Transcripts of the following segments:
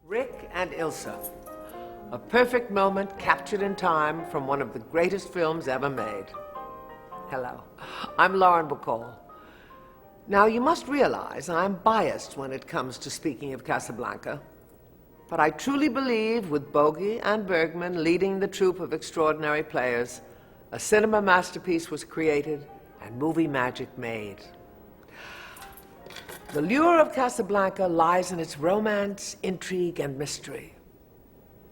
Rick and Ilsa, a perfect moment captured in time from one of the greatest films ever made. Hello, I'm Lauren Bacall. Now, you must realize I'm biased when it comes to speaking of Casablanca, but I truly believe, with Bogey and Bergman leading the troupe of extraordinary players, a cinema masterpiece was created and movie magic made. The lure of Casablanca lies in its romance, intrigue, and mystery.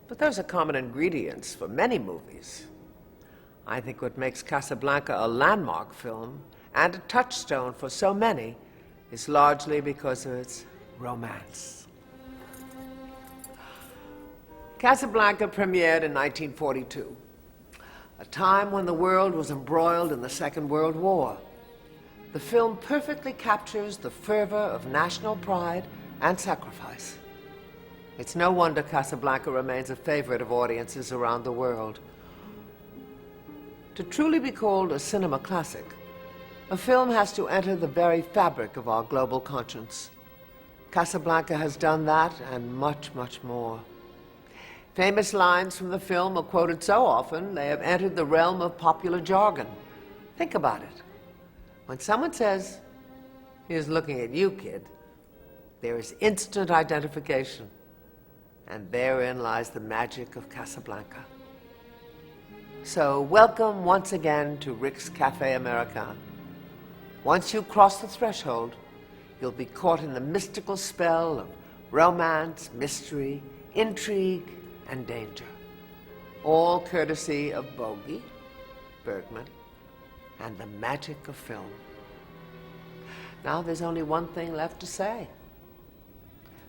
But those are common ingredients for many movies. I think what makes Casablanca a landmark film and a touchstone for so many is largely because of its romance. Casablanca premiered in 1942, a time when the world was embroiled in the Second World War. The film perfectly captures the fervor of national pride and sacrifice. It's no wonder Casablanca remains a favorite of audiences around the world. To truly be called a cinema classic, a film has to enter the very fabric of our global conscience. Casablanca has done that and much, much more. Famous lines from the film are quoted so often they have entered the realm of popular jargon. Think about it. When someone says, "Here's looking at you, kid," there is instant identification. And therein lies the magic of Casablanca. So welcome once again to Rick's Cafe Americain. Once you cross the threshold, you'll be caught in the mystical spell of romance, mystery, intrigue, and danger. All courtesy of Bogey, Bergman, and the magic of film. Now there's only one thing left to say.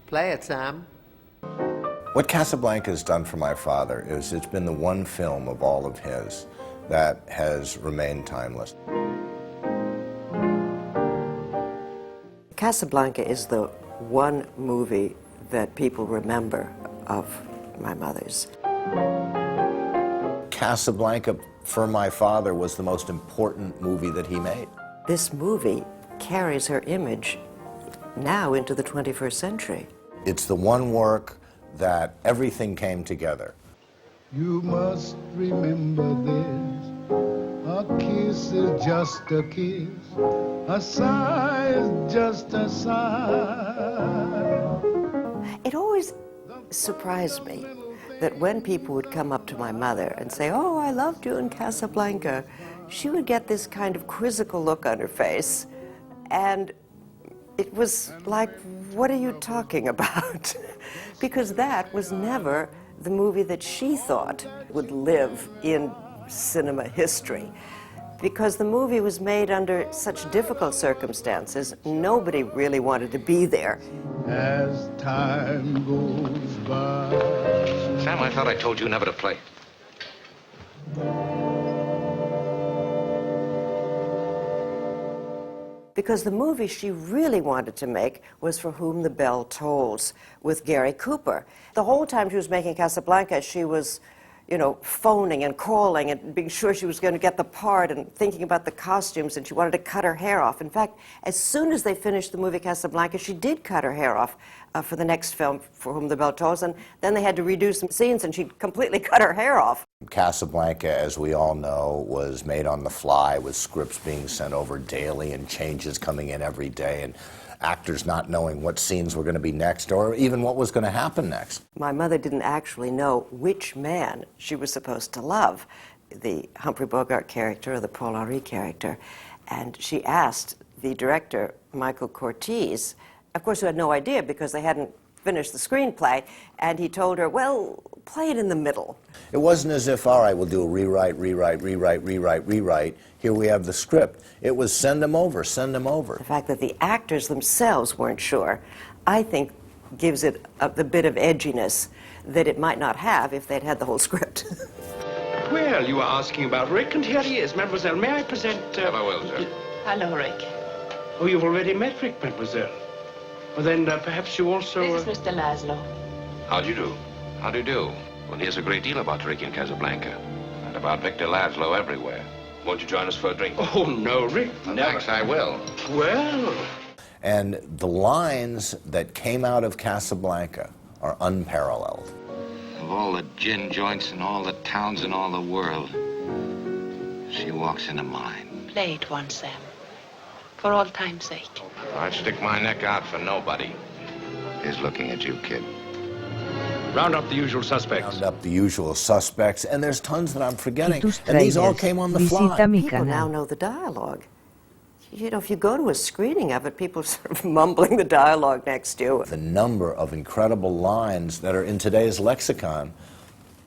Play it, Sam. What Casablanca has done for my father is it's been the one film of all of his that has remained timeless. Casablanca is the one movie that people remember of my mother's. Casablanca, for my father, was the most important movie that he made. This movie carries her image now into the 21st century. It's the one work that everything came together. You must remember this, a kiss is just a kiss, a sigh is just a sigh. It always surprised me that when people would come up to my mother and say, "Oh, I loved you in Casablanca," she would get this kind of quizzical look on her face, and it was like, what are you talking about? Because that was never the movie that she thought would live in cinema history. Because the movie was made under such difficult circumstances, nobody really wanted to be there. As time goes by. Sam, I thought I told you never to play. Because the movie she really wanted to make was For Whom the Bell Tolls, with Gary Cooper. The whole time she was making Casablanca, she was, phoning and calling and being sure she was going to get the part and thinking about the costumes, and she wanted to cut her hair off. In fact, as soon as they finished the movie Casablanca, she did cut her hair off for the next film, For Whom the Bell Tolls, and then they had to redo some scenes, and she completely cut her hair off. Casablanca, as we all know, was made on the fly with scripts being sent over daily and changes coming in every day, and actors not knowing what scenes were going to be next or even what was going to happen next. My mother didn't actually know which man she was supposed to love, the Humphrey Bogart character or the Paul Henri character. And she asked the director, Michael Curtiz, of course, who had no idea because they hadn't finished the screenplay, and he told her, well, play it in the middle. It wasn't as if, all right, we'll do a rewrite. Here we have the script. It was send them over. The fact that the actors themselves weren't sure, I think, gives it the bit of edginess that it might not have if they'd had the whole script. Well, you were asking about Rick, and here he is. Mademoiselle, may I present... Hello, Ilsa. Hello, Rick. Oh, you've already met Rick, Mademoiselle. Well, then, perhaps you also... This is Mr. Laszlo. How do you do? How do you do? Well, here's a great deal about Rick in Casablanca. And about Victor Laszlo everywhere. Won't you join us for a drink? Oh, no, Rick, never. Thanks, I will. Well... And the lines that came out of Casablanca are unparalleled. Of all the gin joints in all the towns in all the world, she walks into mine. Play it once, Sam. For all time's sake. I'd stick my neck out for nobody. He's looking at you, kid. Round up the usual suspects. Round up the usual suspects, and there's tons that I'm forgetting. tus And these all trailers. came on the Visita fly. mi People now canal. know the dialogue. You know, if you go to a screening of it, people are sort of mumbling the dialogue next to you. The number of incredible lines that are in today's lexicon,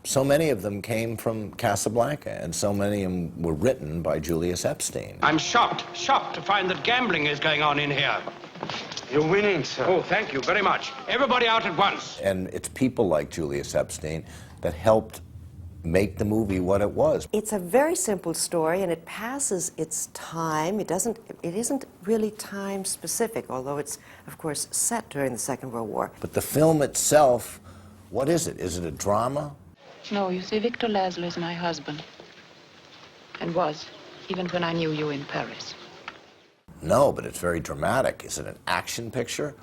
so many of them came from Casablanca, and so many of them were written by Julius Epstein. I'm shocked to find that gambling is going on in here. You're winning, sir. Oh, thank you very much. Everybody out at once. And it's people like Julius Epstein that helped make the movie what it was. It's a very simple story, and it passes its time. It isn't really time specific, although it's, of course, set during the Second World War. But the film itself, what is it? Is it a drama? No, you see, Victor Laszlo is my husband. And was, even when I knew you in Paris. No, but it's very dramatic. Is it an action picture?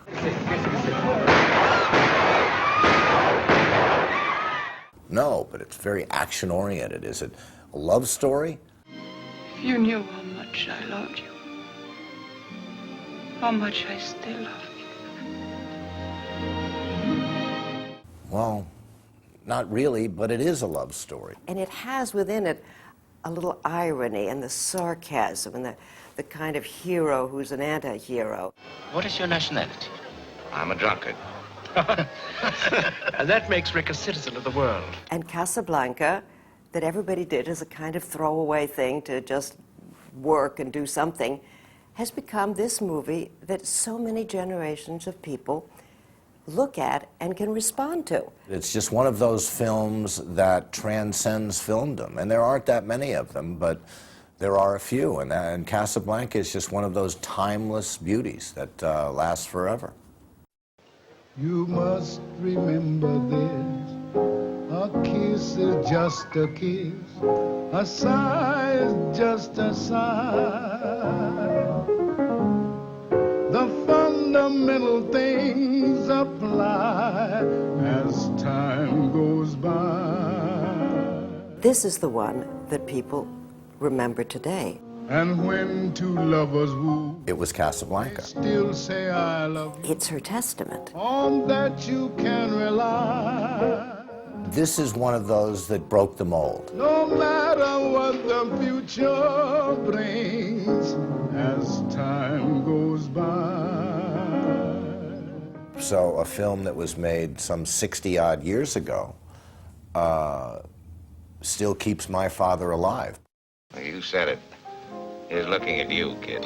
No, but it's very action-oriented. Is it a love story? If you knew how much I loved you. How much I still love you. Well, not really, but it is a love story. And it has within it a little irony and the sarcasm and the kind of hero who's an anti-hero. What is your nationality? I'm a drunkard. And that makes Rick a citizen of the world. And Casablanca, that everybody did as a kind of throwaway thing to just work and do something, has become this movie that so many generations of people look at and can respond to. It's just one of those films that transcends filmdom. And there aren't that many of them, but there are a few. And Casablanca is just one of those timeless beauties that lasts forever. You must remember this, a kiss is just a kiss, a sigh is just a sigh. The fundamental things apply as time goes by. This is the one that people remember today. And when two lovers woo, It was Casablanca. still say I love you. It's her testament. On that you can rely. This is one of those that broke the mold. No matter what the future brings as time goes by. So a film that was made some 60-odd years ago still keeps my father alive. Well, you said it. He's looking at you, kid.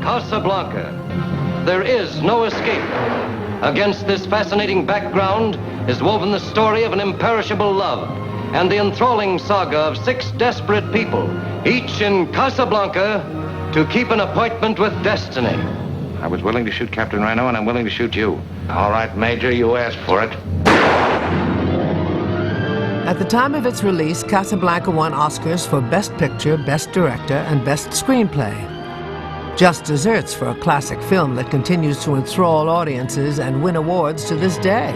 Casablanca. There is no escape. Against this fascinating background is woven the story of an imperishable love and the enthralling saga of 6 desperate people, each in Casablanca to keep an appointment with destiny. I was willing to shoot Captain Reno, and I'm willing to shoot you. All right, Major, you asked for it. At the time of its release, Casablanca won Oscars for Best Picture, Best Director, and Best Screenplay. Just desserts for a classic film that continues to enthrall audiences and win awards to this day.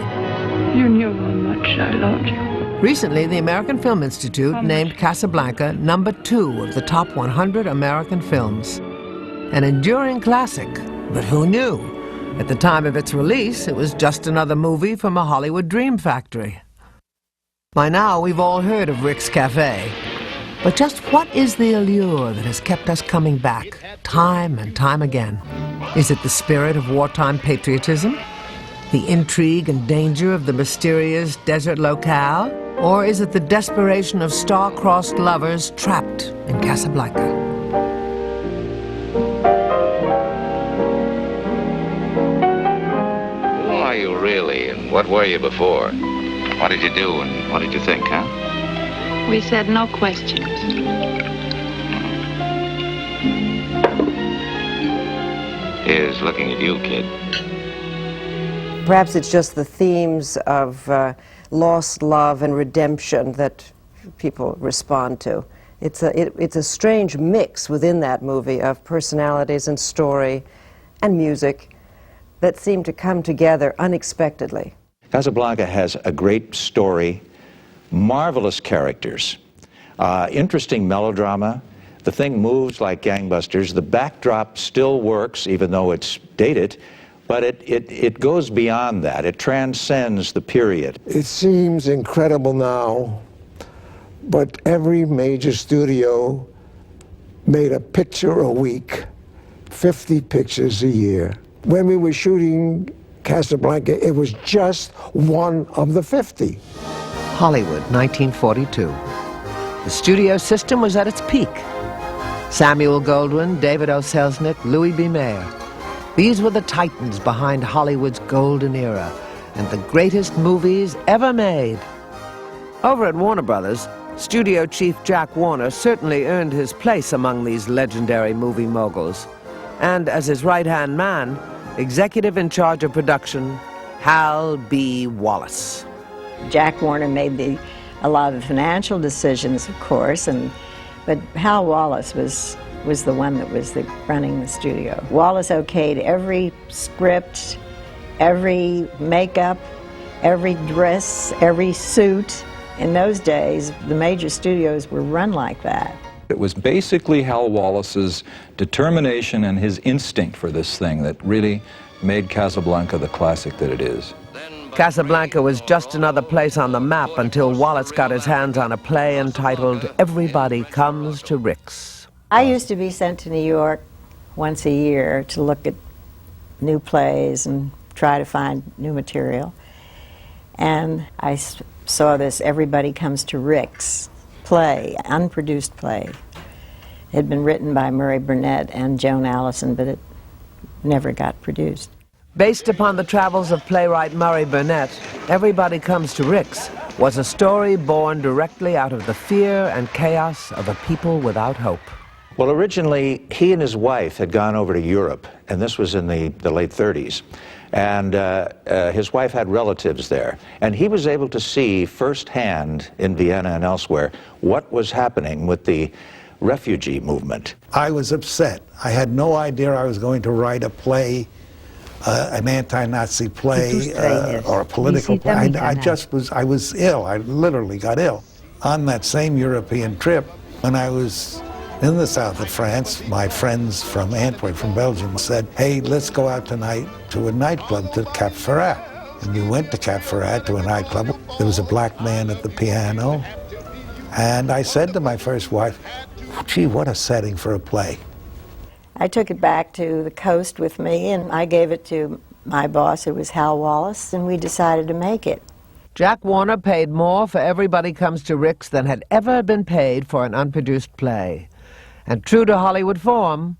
You knew how much I loved you. Recently, the American Film Institute named Casablanca number 2 of the top 100 American films. An enduring classic, but who knew? At the time of its release, it was just another movie from a Hollywood dream factory. By now, we've all heard of Rick's Cafe. But just what is the allure that has kept us coming back, time and time again? Is it the spirit of wartime patriotism? The intrigue and danger of the mysterious desert locale? Or is it the desperation of star-crossed lovers trapped in Casablanca? Who are you really, and what were you before? What did you do, and what did you think, huh? We said no questions. Here's looking at you, kid. Perhaps it's just the themes of lost love and redemption that people respond to. It's a strange mix within that movie of personalities and story and music that seem to come together unexpectedly. Casablanca has a great story, marvelous characters, interesting melodrama. The thing moves like gangbusters. The backdrop still works, even though it's dated, but it goes beyond that. It transcends the period. It seems incredible now, but every major studio made a picture a week, 50 pictures a year. When we were shooting Casablanca, it was just one of the 50. Hollywood, 1942. The studio system was at its peak. Samuel Goldwyn, David O. Selznick, Louis B. Mayer. These were the titans behind Hollywood's golden era and the greatest movies ever made. Over at Warner Brothers, studio chief Jack Warner certainly earned his place among these legendary movie moguls. And as his right-hand man, executive in charge of production, Hal B. Wallace. Jack Warner made a lot of the financial decisions, of course, but Hal Wallace was the one that was running the studio. Wallace okayed every script, every makeup, every dress, every suit. In those days, the major studios were run like that. It was basically Hal Wallace's determination and his instinct for this thing that really made Casablanca the classic that it is. Casablanca was just another place on the map until Wallace got his hands on a play entitled Everybody Comes to Rick's. I used to be sent to New York once a year to look at new plays and try to find new material. And I saw this Everybody Comes to Rick's play, unproduced play. It had been written by Murray Burnett and Joan Allison, but it never got produced. Based upon the travels of playwright Murray Burnett, Everybody Comes to Rick's was a story born directly out of the fear and chaos of a people without hope. Well, originally, he and his wife had gone over to Europe, and this was in the late 30s. And his wife had relatives there. And he was able to see firsthand in Vienna and elsewhere what was happening with the refugee movement. I was upset. I had no idea I was going to write a play, an anti-Nazi play, or a political play. I was ill. I literally got ill. On that same European trip, when I was in the south of France, my friends from Antwerp, from Belgium, said, hey, let's go out tonight to a nightclub, to Cap Ferrat. And you went to Cap Ferrat, to a nightclub. There was a black man at the piano. And I said to my first wife, gee, what a setting for a play. I took it back to the coast with me, and I gave it to my boss, who was Hal Wallace, and we decided to make it. Jack Warner paid more for Everybody Comes to Rick's than had ever been paid for an unproduced play. And true to Hollywood form,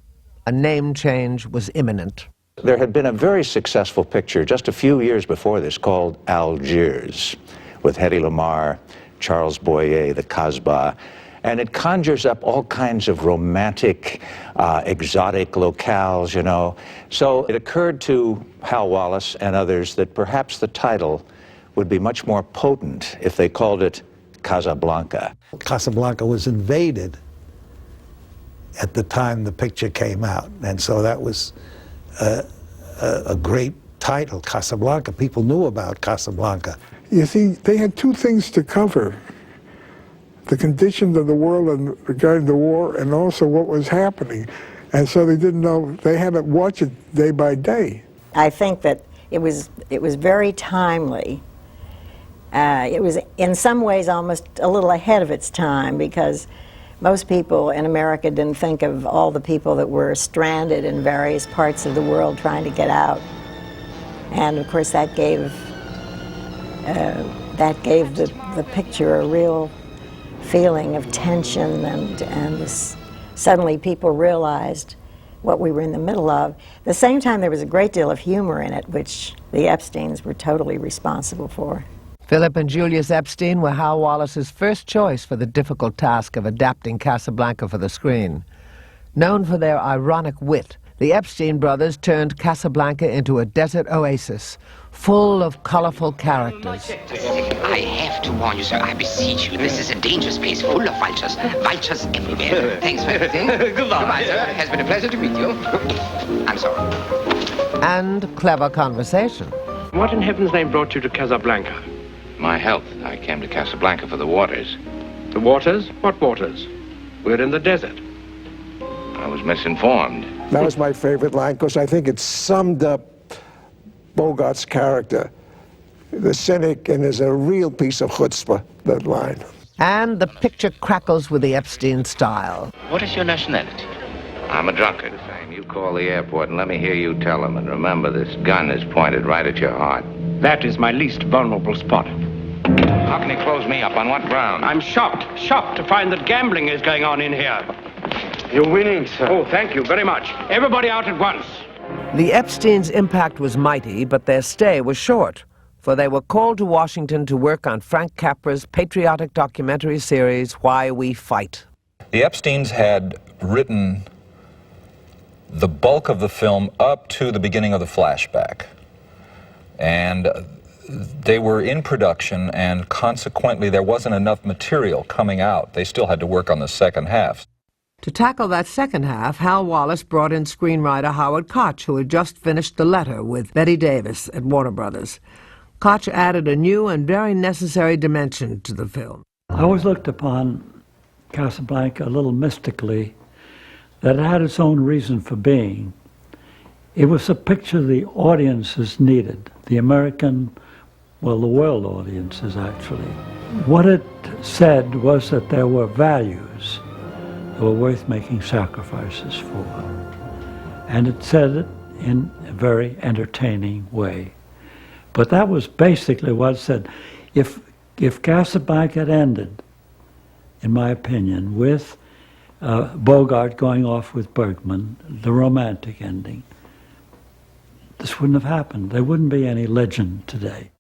a name change was imminent. There had been a very successful picture just a few years before this called Algiers, with Hedy Lamarr, Charles Boyer, the Casbah, and it conjures up all kinds of romantic, exotic locales, you know. So it occurred to Hal Wallace and others that perhaps the title would be much more potent if they called it Casablanca. Casablanca was invaded at the time the picture came out, and so that was a great title, Casablanca. People knew about Casablanca. You see, they had two things to cover: the conditions of the world regarding the war, and also what was happening. And so they didn't know, they had to watch it day by day. I think that it was very timely. It was in some ways almost a little ahead of its time, because most people in America didn't think of all the people that were stranded in various parts of the world trying to get out. And of course that gave the picture a real feeling of tension, and suddenly people realized what we were in the middle of. At the same time, there was a great deal of humor in it, which the Epsteins were totally responsible for. Philip and Julius Epstein were Hal Wallace's first choice for the difficult task of adapting Casablanca for the screen. Known for their ironic wit, The Epstein brothers turned Casablanca into a desert oasis, full of colorful characters. I have to warn you, sir. I beseech you. This is a dangerous place full of vultures. Vultures everywhere. Thanks for everything. Goodbye. Goodbye, sir. It has been a pleasure to meet you. I'm sorry. And clever conversation. What in heaven's name brought you to Casablanca? My health. I came to Casablanca for the waters. The waters? What waters? We're in the desert. I was misinformed. That was my favorite line because I think it summed up Bogart's character, the cynic, and is a real piece of chutzpah, that line. And the picture crackles with the Epstein style. What is your nationality? I'm a drunkard. You call the airport and let me hear you tell them. And remember, this gun is pointed right at your heart. That is my least vulnerable spot. How can you close me up? On what ground? I'm shocked to find that gambling is going on in here. You're winning, sir. Oh, thank you very much. Everybody out at once. The Epsteins' impact was mighty, but their stay was short, for they were called to Washington to work on Frank Capra's patriotic documentary series, Why We Fight. The Epsteins had written the bulk of the film up to the beginning of the flashback. And they were in production, and consequently there wasn't enough material coming out. They still had to work on the second half. To tackle that second half, Hal Wallis brought in screenwriter Howard Koch, who had just finished The Letter with Bette Davis at Warner Brothers. Koch added a new and very necessary dimension to the film. I always looked upon Casablanca a little mystically, that it had its own reason for being. It was a picture the audiences needed, the American, well, the world audiences actually. What it said was that there were values that were worth making sacrifices for. And it said it in a very entertaining way. But that was basically what it said. If Casablanca had ended, in my opinion, with Bogart going off with Bergman, the romantic ending, this wouldn't have happened. There wouldn't be any legend today.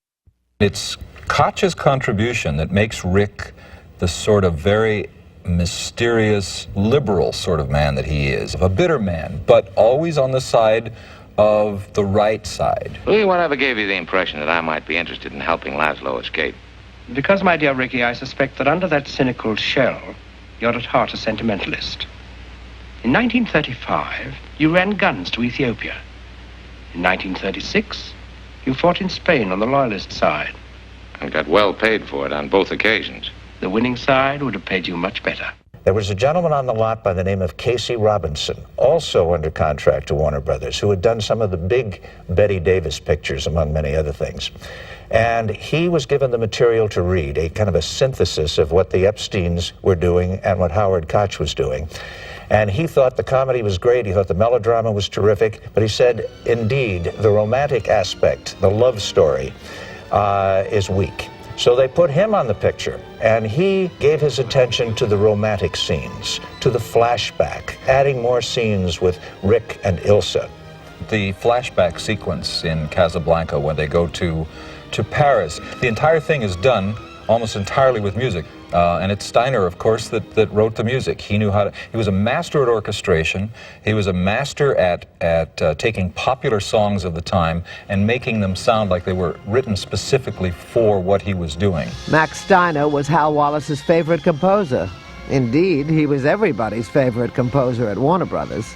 It's Koch's contribution that makes Rick the sort of very mysterious, liberal sort of man that he is, a bitter man, but always on the side of the right side. Whatever gave you the impression that I might be interested in helping Laszlo escape? Because, my dear Ricky, I suspect that under that cynical shell, you're at heart a sentimentalist. In 1935, you ran guns to Ethiopia. In 1936, you fought in Spain on the loyalist side. And got well paid for it on both occasions. The winning side would have paid you much better. There was a gentleman on the lot by the name of Casey Robinson, also under contract to Warner Brothers, who had done some of the big Bette Davis pictures, among many other things. And he was given the material to read, a kind of a synthesis of what the Epsteins were doing and what Howard Koch was doing. And he thought the comedy was great, he thought the melodrama was terrific, but he said, indeed, the romantic aspect, the love story, is weak. So they put him on the picture, and he gave his attention to the romantic scenes, to the flashback, adding more scenes with Rick and Ilsa. The flashback sequence in Casablanca when they go to Paris, the entire thing is done almost entirely with music. And it's Steiner, of course, that wrote the music. He knew how to, he was a master at orchestration. He was a master at taking popular songs of the time and making them sound like they were written specifically for what he was doing. Max Steiner was Hal Wallis's favorite composer. Indeed, he was everybody's favorite composer at Warner Brothers.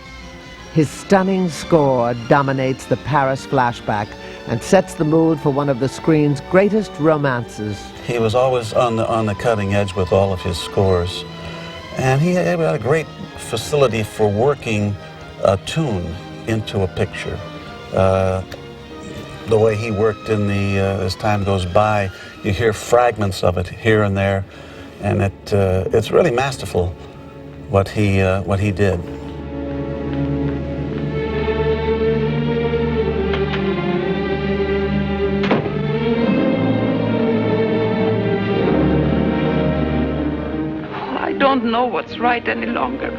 His stunning score dominates the Paris flashback and sets the mood for one of the screen's greatest romances. He was always on the cutting edge with all of his scores. And he had a great facility for working a tune into a picture. The way he worked in as time goes by, you hear fragments of it here and there, and it's really masterful what he did. I don't know what's right any longer.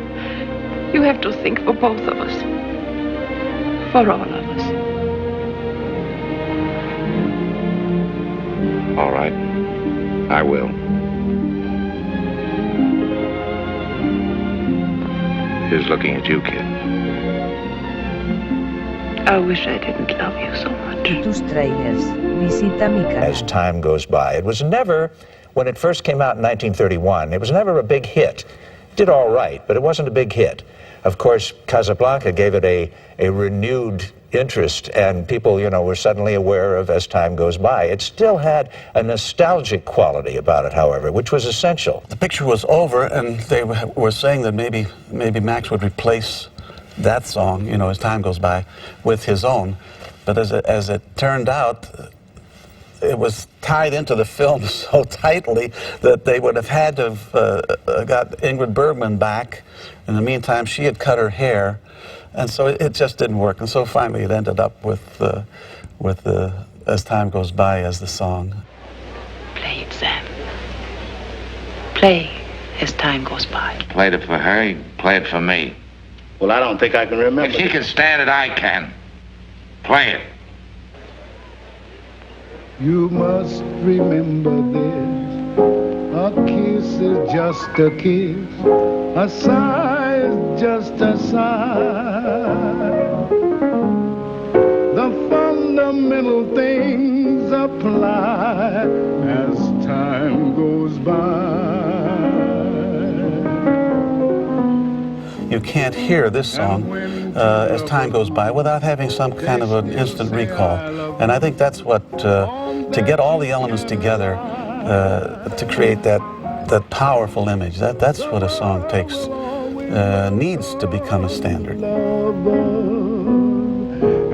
You have to think for both of us. For all of us. All right. I will. Here's looking at you, kid. I wish I didn't love you so much. Tus tráilers. Visita mi canal. As time goes by, it was never, when it first came out in 1931, it was never a big hit. It did all right, but it wasn't a big hit. Of course, Casablanca gave it a renewed interest, and people, you know, were suddenly aware of as time goes by. It still had a nostalgic quality about it, however, which was essential. The picture was over, and they were saying that maybe Max would replace that song, you know, as time goes by, with his own. But as it turned out, it was tied into the film so tightly that they would have had to have got Ingrid Bergman back. In the meantime, she had cut her hair, and so it just didn't work. And so finally, it ended up with As Time Goes By as the song. Play it, Sam. Play As Time Goes By. Played it for her, he played it for me. Well, I don't think I can remember. If she can stand it, I can. Play it. You must remember this. A kiss is just a kiss. A sigh is just a sigh. The fundamental things apply as time goes by. You can't hear this song as time goes by without having some kind of an instant recall. And I think that's what, to get all the elements together to create that powerful image, that's what a song takes, needs to become a standard.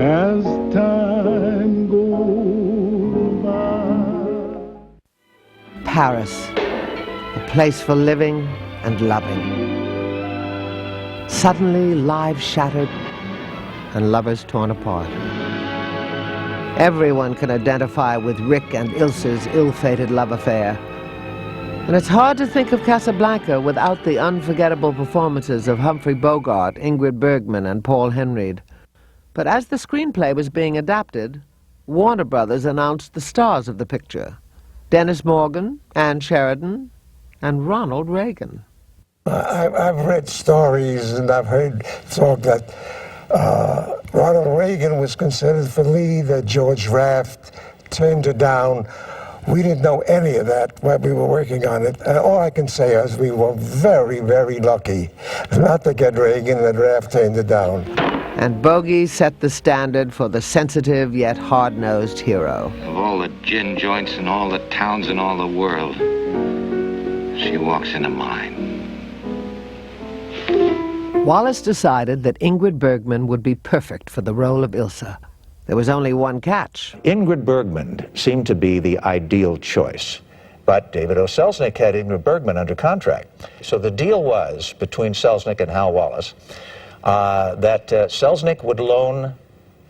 As time goes by. Paris, a place for living and loving. Suddenly, lives shattered and lovers torn apart. Everyone can identify with Rick and Ilse's ill-fated love affair. And it's hard to think of Casablanca without the unforgettable performances of Humphrey Bogart, Ingrid Bergman, and Paul Henreid. But as the screenplay was being adapted, Warner Brothers announced the stars of the picture: Dennis Morgan, Ann Sheridan, and Ronald Reagan. I've read stories and I've heard talk that Ronald Reagan was considered for lead, that George Raft turned her down. We didn't know any of that while we were working on it. And all I can say is we were very, very lucky not to get Reagan, and Raft turned her down. And Bogey set the standard for the sensitive yet hard-nosed hero. Of all the gin joints in all the towns in all the world, she walks into mine. Wallace decided that Ingrid Bergman would be perfect for the role of Ilse. There was only one catch. Ingrid Bergman seemed to be the ideal choice, but David O. Selznick had Ingrid Bergman under contract. So the deal was, between Selznick and Hal Wallis, that Selznick would loan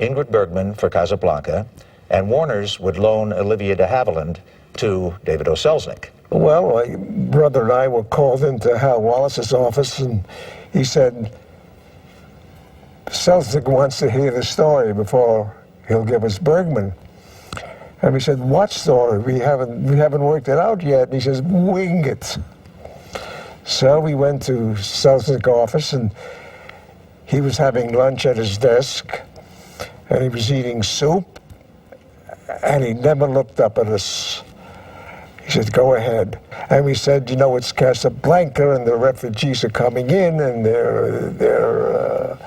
Ingrid Bergman for Casablanca, and Warner's would loan Olivia de Havilland to David O. Selznick. Well, my brother and I were called into Hal Wallis's office, and he said, Selznick wants to hear the story before he'll give us Bergman. And we said, what story? We haven't worked it out yet. And he says, wing it. So we went to Selznick's office, and he was having lunch at his desk, and he was eating soup, and he never looked up at us. He said, go ahead. And we said, you know, it's Casablanca, and the refugees are coming in, and they're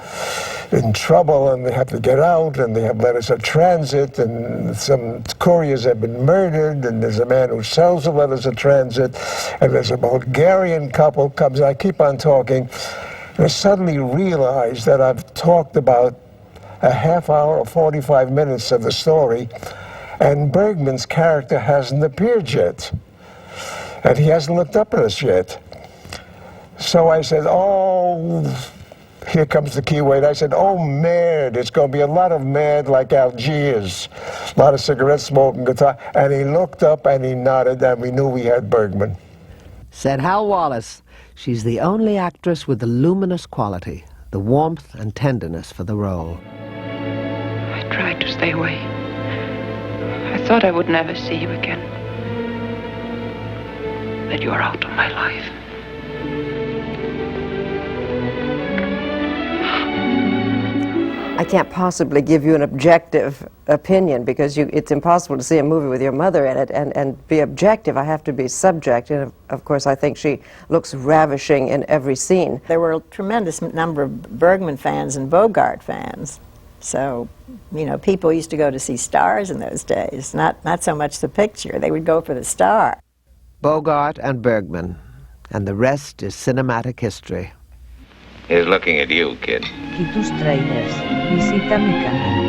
in trouble, and they have to get out, and they have letters of transit, and some couriers have been murdered, and there's a man who sells the letters of transit, and there's a Bulgarian couple comes. I keep on talking, and I suddenly realized that I've talked about a half hour or 45 minutes of the story, and Bergman's character hasn't appeared yet. And he hasn't looked up at us yet. So I said, oh, here comes the key word. I said, oh, mad. It's going to be a lot of mad like Algiers. A lot of cigarette smoking, guitar. And he looked up and he nodded, and we knew we had Bergman. Said Hal Wallis, she's the only actress with the luminous quality, the warmth and tenderness for the role. I tried to stay away. I thought I would never see you again. That you are out of my life. I can't possibly give you an objective opinion because it's impossible to see a movie with your mother in it and be objective. I have to be subjective. And of course, I think she looks ravishing in every scene. There were a tremendous number of Bergman fans and Bogart fans. So, you know, people used to go to see stars in those days, not so much the picture. They would go for the star. Bogart and Bergman, and the rest is cinematic history. He's looking at you, kid. Y tus tráilers. Visita mi canal.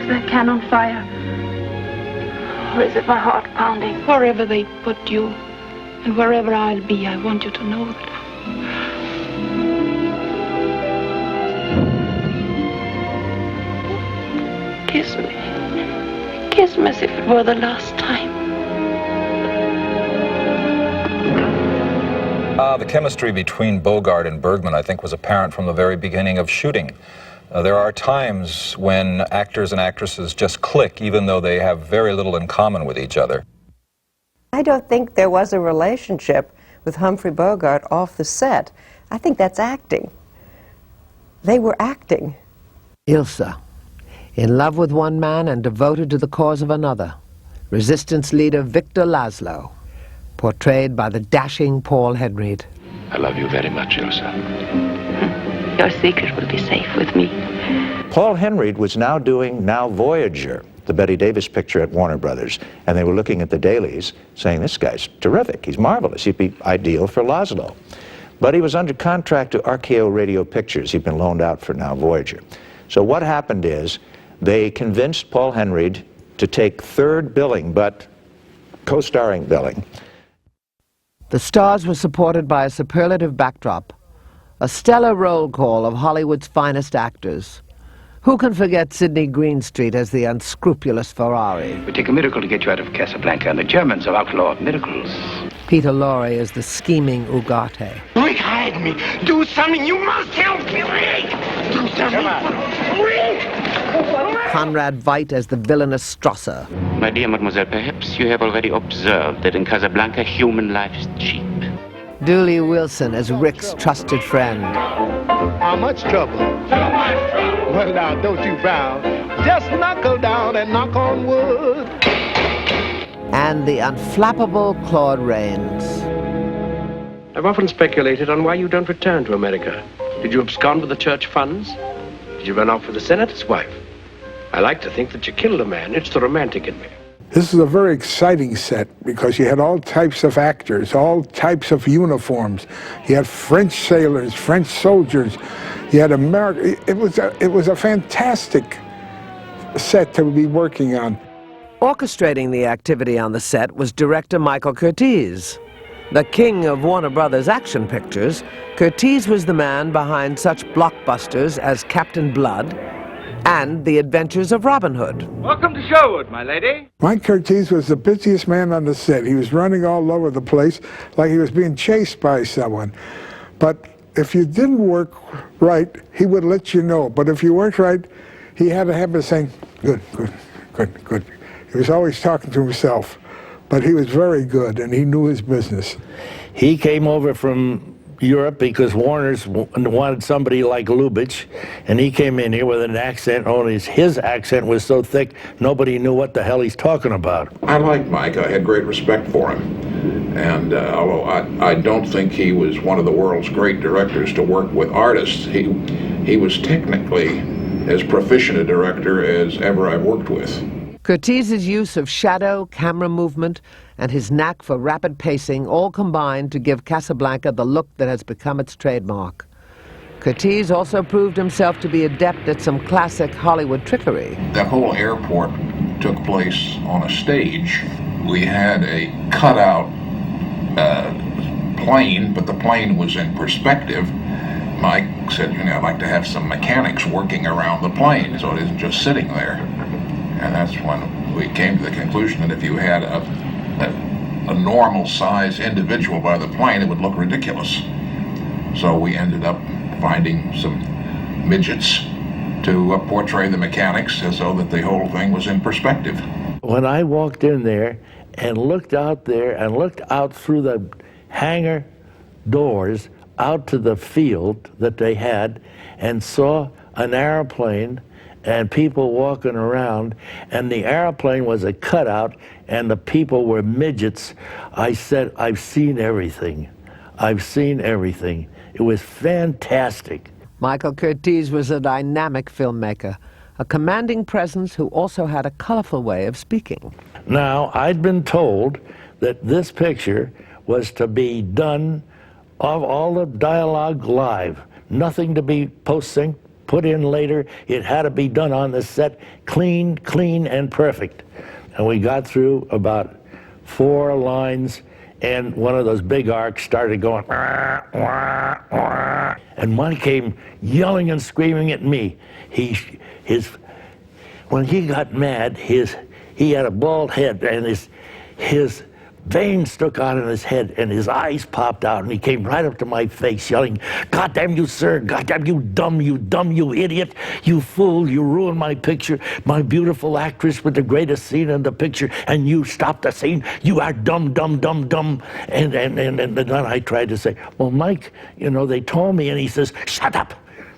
Is that cannon fire? Or is it my heart pounding? Wherever they put you, and wherever I'll be, I want you to know that. Kiss me. Kiss me as if it were the last time. The chemistry between Bogart and Bergman, I think, was apparent from the very beginning of shooting. There are times when actors and actresses just click, even though they have very little in common with each other. I don't think there was a relationship with Humphrey Bogart off the set. I think that's acting. They were acting. Ilsa, in love with one man and devoted to the cause of another. Resistance leader Victor Laszlo, portrayed by the dashing Paul Henreid. I love you very much, Ilsa. Your secret will be safe with me. Paul Henreid was now doing Now Voyager, the Bette Davis picture at Warner Brothers, and they were looking at the dailies saying, this guy's terrific, he's marvelous, he'd be ideal for Laszlo. But he was under contract to RKO Radio Pictures. He'd been loaned out for Now Voyager. So what happened is they convinced Paul Henreid to take third billing, but co-starring billing. The stars were supported by a superlative backdrop, a stellar roll call of Hollywood's finest actors. Who can forget Sidney Greenstreet as the unscrupulous Ferrari? It would take a miracle to get you out of Casablanca, and the Germans have outlawed miracles. Peter Lorre as the scheming Ugarte. Rick, hide me. Do something. You must help me, Rick. Do something. Rick! Conrad Veidt as the villainous Strasser. My dear mademoiselle, perhaps you have already observed that in Casablanca, human life is cheap. Dooley Wilson as Rick's trusted friend. How much trouble? Too much trouble. Well, now, don't you frown. Just knuckle down and knock on wood. And the unflappable Claude Rains. I've often speculated on why you don't return to America. Did you abscond with the church funds? Did you run off with the senator's wife? I like to think that you killed a man. It's the romantic in me. This is a very exciting set because you had all types of actors, all types of uniforms. You had French sailors, French soldiers. You had American. It was a fantastic set to be working on. Orchestrating the activity on the set was director Michael Curtiz. The king of Warner Brothers action pictures, Curtiz was the man behind such blockbusters as Captain Blood and The Adventures of Robin Hood. Welcome to Sherwood, my lady. Mike Curtiz was the busiest man on the set. He was running all over the place like he was being chased by someone. But if you didn't work right, he would let you know. But if you weren't right, he had a habit of saying, good, good, good, good. He was always talking to himself. But he was very good, and he knew his business. He came over from Europe because Warner's wanted somebody like Lubitsch, and he came in here with an accent, only his accent was so thick nobody knew what the hell he's talking about. I liked Mike. I had great respect for him. And although I don't think he was one of the world's great directors to work with artists, he was technically as proficient a director as ever I've worked with. Curtiz's use of shadow, camera movement, and his knack for rapid pacing all combined to give Casablanca the look that has become its trademark. Curtiz also proved himself to be adept at some classic Hollywood trickery. That whole airport took place on a stage. We had a cutout plane, but the plane was in perspective. Mike said, I'd like to have some mechanics working around the plane so it isn't just sitting there. And that's when we came to the conclusion that if you had a normal-sized individual by the plane, it would look ridiculous. So we ended up finding some midgets to portray the mechanics so that the whole thing was in perspective. When I walked in there and looked out there and looked out through the hangar doors out to the field that they had and saw an airplane and people walking around, and the airplane was a cutout and the people were midgets. I said, I've seen everything. I've seen everything. It was fantastic. Michael Curtiz was a dynamic filmmaker, a commanding presence who also had a colorful way of speaking. Now, I'd been told that this picture was to be done of all the dialogue live, nothing to be post-sync, put in later. It had to be done on the set, clean, and perfect. And we got through about 4 lines, and one of those big arcs started going, wah, wah, wah. And one came yelling and screaming at me. When he got mad, he had a bald head, and his veins stuck out in his head, and his eyes popped out, and he came right up to my face yelling, "God damn you, sir! God damn you, you idiot! You fool! You ruined my picture, my beautiful actress with the greatest scene in the picture, and you stopped the scene! You are dumb, dumb, dumb, dumb!" And then I tried to say, "Well, Mike, you know, they told me," and he says, "Shut up!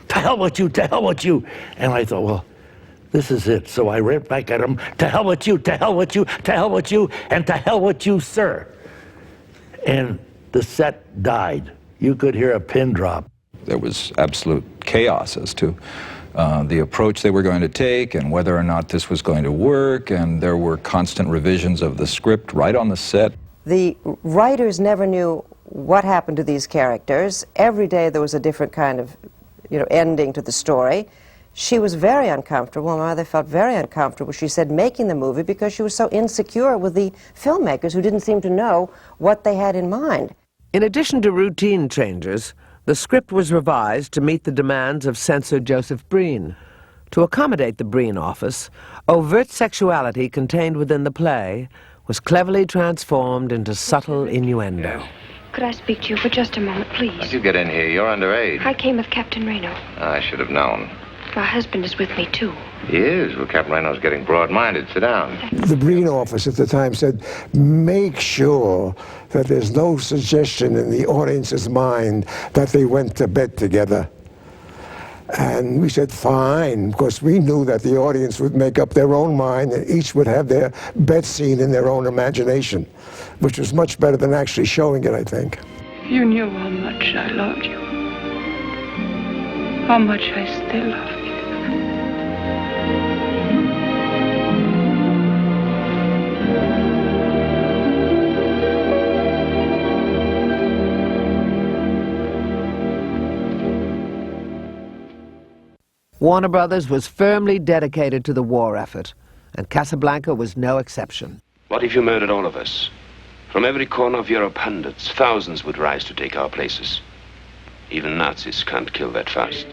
To hell with you! To hell with you!" And I thought, well, this is it. So I went back at him, "To hell with you, to hell with you, to hell with you, and to hell with you, sir." And the set died. You could hear a pin drop. There was absolute chaos as to the approach they were going to take and whether or not this was going to work, and there were constant revisions of the script right on the set. The writers never knew what happened to these characters. Every day there was a different kind of, ending to the story. She was very uncomfortable. My mother felt very uncomfortable, she said, making the movie because she was so insecure with the filmmakers who didn't seem to know what they had in mind. In addition to routine changes, the script was revised to meet the demands of censor Joseph Breen. To accommodate the Breen office, overt sexuality contained within the play was cleverly transformed into subtle innuendo. Could I speak to you for just a moment, please? How'd you get in here? You're underage. I came with Captain Reno. I should have known. My husband is with me, too. He is? Well, Captain Reno's getting broad-minded. Sit down. The Breen office at the time said, make sure that there's no suggestion in the audience's mind that they went to bed together. And we said, fine, because we knew that the audience would make up their own mind and each would have their bed scene in their own imagination, which was much better than actually showing it, I think. You knew how much I loved you. How much I still love you. Warner Brothers was firmly dedicated to the war effort, and Casablanca was no exception. What if you murdered all of us? From every corner of Europe, hundreds, thousands would rise to take our places. Even Nazis can't kill that fast.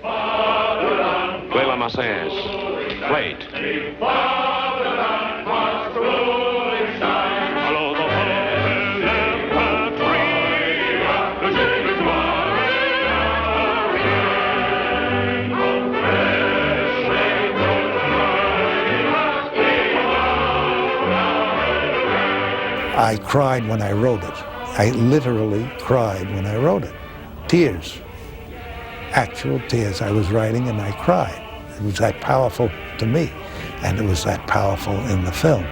Play La Marseillaise. Play it. I cried when I wrote it. I literally cried when I wrote it. Tears. Actual tears. I was writing and I cried. It was that powerful to me, and it was that powerful in the film.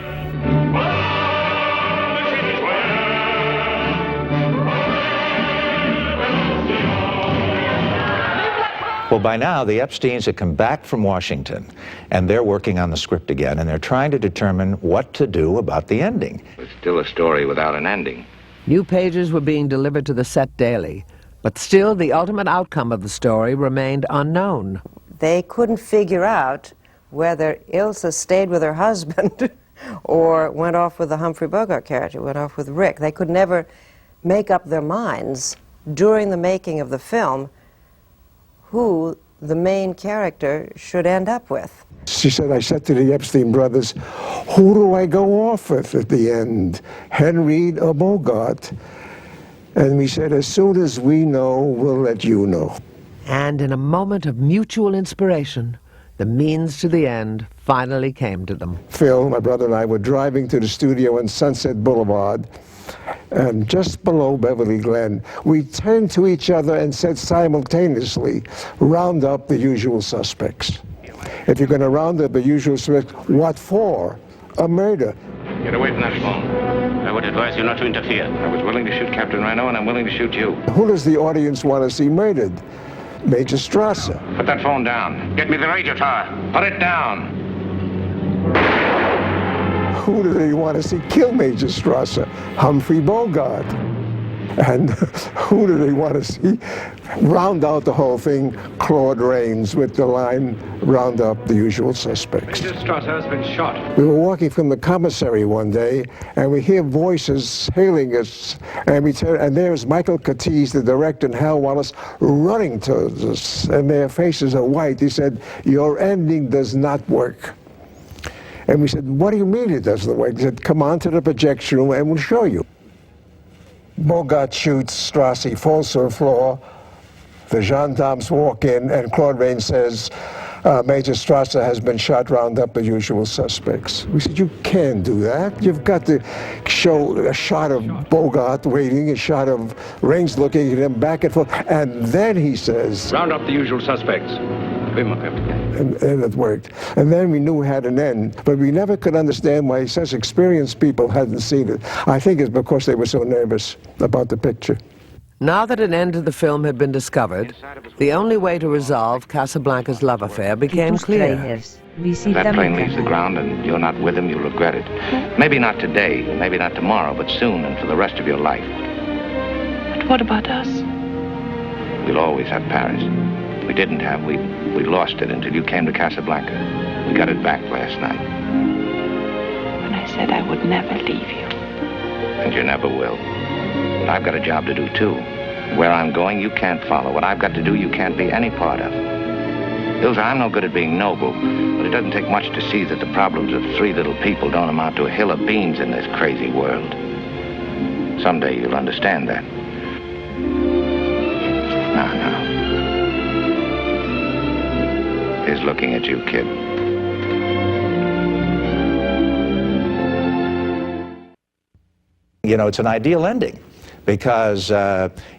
Well, by now, the Epsteins have come back from Washington, and they're working on the script again, and they're trying to determine what to do about the ending. It's still a story without an ending. New pages were being delivered to the set daily, but still the ultimate outcome of the story remained unknown. They couldn't figure out whether Ilsa stayed with her husband or went off with the Humphrey Bogart character, went off with Rick. They could never make up their minds during the making of the film who the main character should end up with. She said, I said to the Epstein brothers, who do I go off with at the end, Henry or Bogart? And we said, as soon as we know, we'll let you know. And in a moment of mutual inspiration, the means to the end finally came to them. Phil, my brother and I were driving to the studio on Sunset Boulevard, and just below Beverly Glen, we turned to each other and said simultaneously, round up the usual suspects. If you're going to round up the usual suspects, what for? A murder. Get away from that phone. I would advise you not to interfere. I was willing to shoot Captain Rhino, and I'm willing to shoot you. Who does the audience want to see murdered? Major Strasser. Put that phone down. Get me the radio tower. Put it down. Who do they want to see kill Major Strasser? Humphrey Bogart. And who do they want to see round out the whole thing? Claude Rains with the line, round up the usual suspects. Major Strasser has been shot. We were walking from the commissary one day, and we hear voices hailing us, and we turn, and there's Michael Curtiz, the director, and Hal Wallace running towards us, and their faces are white. He said, "Your ending does not work." And we said, "What do you mean it doesn't work?" He said, "Come on to the projection room and we'll show you." Bogart shoots Strasser, he falls to the floor. The gendarmes walk in, and Claude Rains says, Major Strasser has been shot, round up the usual suspects. We said, "You can't do that. You've got to show a shot of Bogart waiting, a shot of Rains looking at him back and forth." And then he says, "Round up the usual suspects." And it worked. And then we knew we had an end, but we never could understand why such experienced people hadn't seen it. I think it's because they were so nervous about the picture. Now that an end to the film had been discovered, the only way to resolve Casablanca's love affair became clear. If that plane leaves the ground and you're not with him, you'll regret it. Maybe not today, maybe not tomorrow, but soon and for the rest of your life. But what about us? We'll always have Paris. We didn't have, we lost it until you came to Casablanca. We got it back last night. When I said I would never leave you. And you never will. But I've got a job to do too. Where I'm going, you can't follow. What I've got to do, you can't be any part of. Ilsa, I'm no good at being noble, but it doesn't take much to see that the problems of three little people don't amount to a hill of beans in this crazy world. Someday you'll understand that. Now. He's looking at you, kid. You know, it's an ideal ending because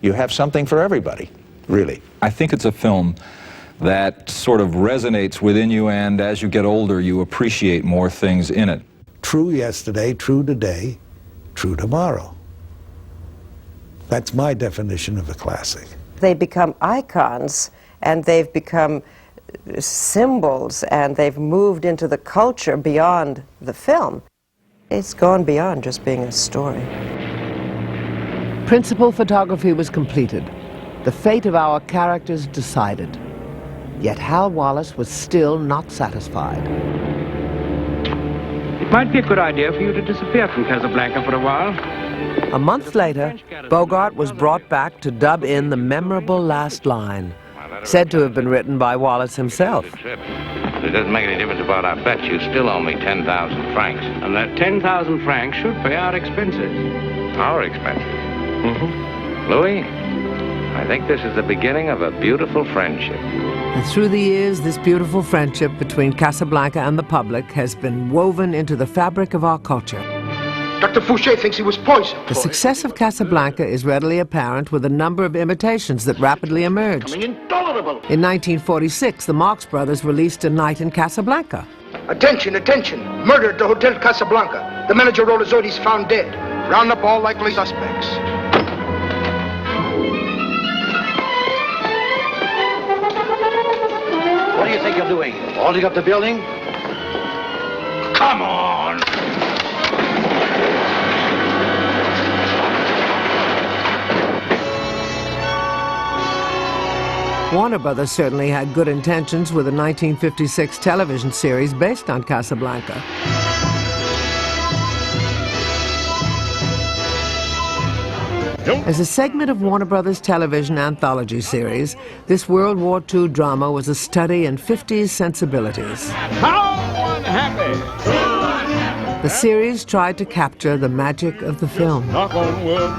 you have something for everybody, really. I think it's a film that sort of resonates within you, and as you get older, you appreciate more things in it. True yesterday, true today, true tomorrow. That's my definition of a classic. They become icons, and they've become symbols, and they've moved into the culture beyond the film. It's gone beyond just being a story. Principal photography was completed. The fate of our characters decided. Yet Hal Wallace was still not satisfied. It might be a good idea for you to disappear from Casablanca for a while. A month later, Bogart was brought back to dub in the memorable last line, said to have been written by Wallace himself. It doesn't make any difference about our bet. You still owe me 10,000 francs. And that 10,000 francs should pay our expenses. Our expenses? Mm-hmm. Louis, I think this is the beginning of a beautiful friendship. And through the years, this beautiful friendship between Casablanca and the public has been woven into the fabric of our culture. Dr. Fouché thinks he was poisoned. The success of Casablanca is readily apparent with a number of imitations that rapidly emerged. Intolerable. In 1946, the Marx Brothers released A Night in Casablanca. Attention, attention. Murder at the Hotel Casablanca. The manager Rolazotti is found dead. Round up all likely suspects. What do you think you're doing? Holding up the building? Come on! Warner Brothers certainly had good intentions with a 1956 television series based on Casablanca. As a segment of Warner Brothers' television anthology series, this World War II drama was a study in 50s sensibilities. How unhappy! The series tried to capture the magic of the film. Knock on wood.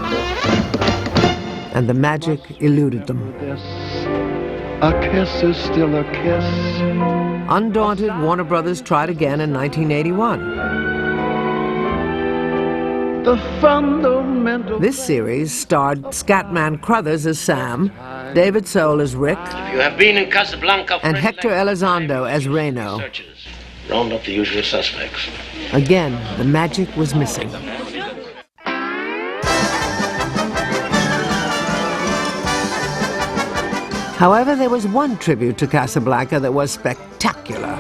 And the magic eluded them. A kiss is still a kiss. Undaunted, Warner Brothers tried again in 1981. The fundamental. This series starred Scatman Crothers as Sam, David Soul as Rick, You have been in Casablanca for and Hector Elizondo as Reno. round up the usual suspects. Again, the magic was missing. However, there was one tribute to Casablanca that was spectacular.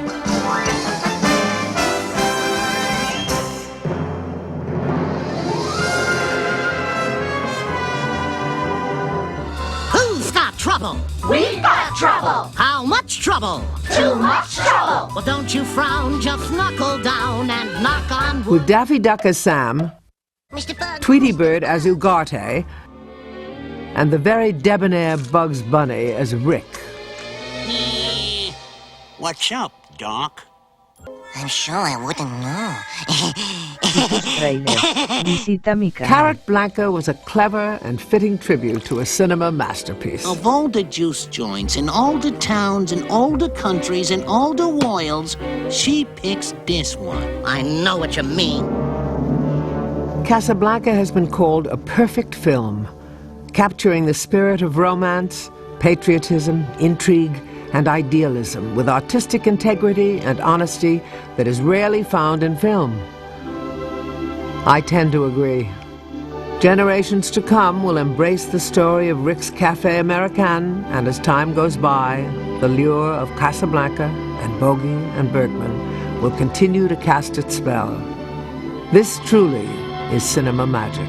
Who's got trouble? We've got trouble. How much trouble? Too much trouble. Well, don't you frown, just knuckle down and knock on wood. With Daffy Duck as Sam, Tweety Bird as Ugarte, and the very debonair Bugs Bunny as Rick. What's up, Doc? I'm sure I wouldn't know. Visita mi canal. Carrot Blanca was a clever and fitting tribute to a cinema masterpiece. Of all the juice joints in all the towns in all the countries in all the worlds, she picks this one. I know what you mean. Casablanca has been called a perfect film, capturing the spirit of romance, patriotism, intrigue, and idealism with artistic integrity and honesty that is rarely found in film. I tend to agree. Generations to come will embrace the story of Rick's Café Americain, and as time goes by, the lure of Casablanca and Bogey and Bergman will continue to cast its spell. This truly is cinema magic.